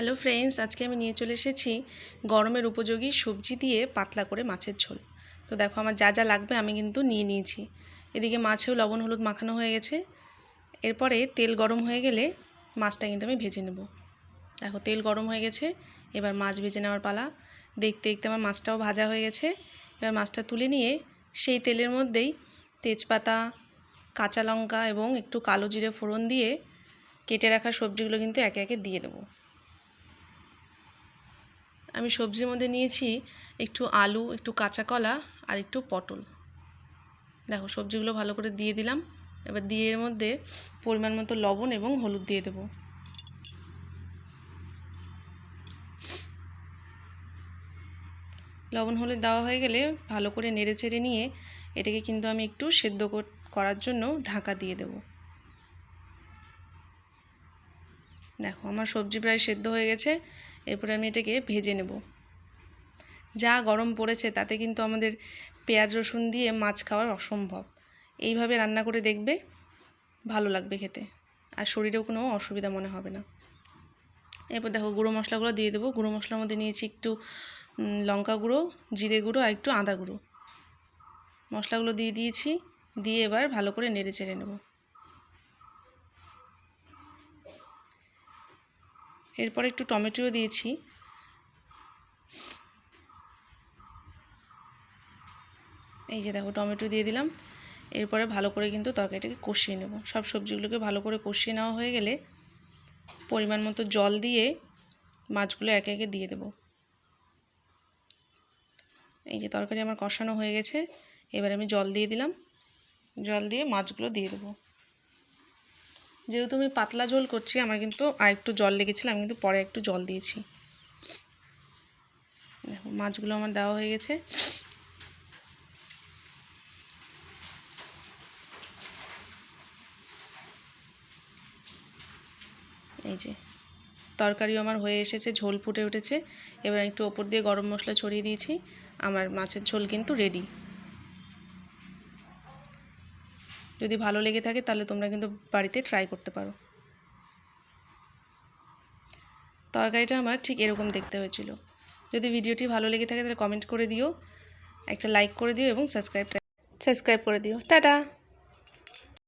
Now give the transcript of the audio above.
Hello friends, আজকে আমি নিয়ে চলে এসেছি গরমের উপযোগী সবজি দিয়ে পাতলা করে মাছের ঝোল। তো দেখো আমার যা যা লাগবে আমি কিন্তু নিয়ে নিয়েছি। এদিকে মাছেও লবণ হলুদ মাখানো হয়ে গেছে। এরপরে তেল গরম হয়ে গেলে মাছটা কিন্তু আমি ভেজে নেব। দেখো তেল গরম হয়ে গেছে, এবার মাছ ভেজে নেওয়ার পালা। দেখতে দেখতে আমার মাছটাও ভাজা হয়ে গেছে। এবার মাছটা তুলে নিয়ে সেই তেলের মধ্যেই তেজপাতা, কাঁচা লঙ্কা এবং একটু কালো জিরে ফোড়ন দিয়ে কেটে রাখা সবজিগুলো কিন্তু একে একে দিয়ে দেবো। আমি সবজির মধ্যে নিয়েছি একটু আলু, একটু কাঁচা কলা আর একটু পটল। দেখো সবজিগুলো ভালো করে দিয়ে দিলাম। এবার দিয়ে এর মধ্যে পরিমাণ মতো লবণ এবং হলুদ দিয়ে দেব। লবণ হলুদ দেওয়া হয়ে গেলে ভালো করে নেড়ে চেড়ে নিয়ে এটাকে কিন্তু আমি একটু সেদ্ধ করার জন্য ঢাকা দিয়ে দেব। দেখো আমার সবজি প্রায় সেদ্ধ হয়ে গেছে। এরপরে আমি এটাকে ভেজে নেব। যা গরম পড়েছে তাতে কিন্তু আমাদের পেঁয়াজ রসুন দিয়ে মাছ খাওয়ার অসম্ভব। এইভাবে রান্না করে দেখবে, ভালো লাগবে খেতে, আর শরীরেও কোনো অসুবিধা মনে হবে না। এরপর দেখো গুঁড়ো মশলাগুলো দিয়ে দেবো। গুঁড়ো মশলার মধ্যে নিয়েছি একটু লঙ্কা গুঁড়ো, জিরে গুঁড়ো আর একটু আদা গুঁড়ো। মশলাগুলো দিয়ে দিয়েছি, দিয়ে এবার ভালো করে নেড়ে চেড়ে নেব। এরপর একটু টমেটোও দিয়েছি। এই যে দেখো টমেটো দিয়ে দিলাম। এরপরে ভালো করে কিন্তু তরকারিটাকে কষিয়ে নেব। সব সবজিগুলোকে ভালো করে কষিয়ে নেওয়া হয়ে গেলে পরিমাণ মতো জল দিয়ে মাছগুলো একে একে দিয়ে দেব। এই যে তরকারি আমার কষানো হয়ে গেছে, এবার আমি জল দিয়ে দিলাম। জল দিয়ে মাছগুলো দিয়ে দেবো। যেহেতু আমি পাতলা ঝোল করছি, আমার কিন্তু আর একটু জল লেগেছিল, আমি কিন্তু পরে একটু জল দিয়েছি। দেখো মাছগুলো আমার দেওয়া হয়ে গেছে। এই যে তরকারিও আমার হয়ে এসেছে, ঝোল ফুটে উঠেছে। এবার একটু ওপর দিয়ে গরম মশলা ছড়িয়ে দিয়েছি। আমার মাছের ঝোল কিন্তু রেডি। যদি ভালো লেগে থাকে তাহলে তোমরা কিন্তু বাড়িতে ট্রাই করতে পারো। তরকারিটা আমার ঠিক এরকম দেখতে হয়েছিল। যদি ভিডিওটি ভালো লেগে থাকে তাহলে কমেন্ট করে দিও, একটা লাইক করে দিও এবং সাবস্ক্রাইব করে দিও। টাটা।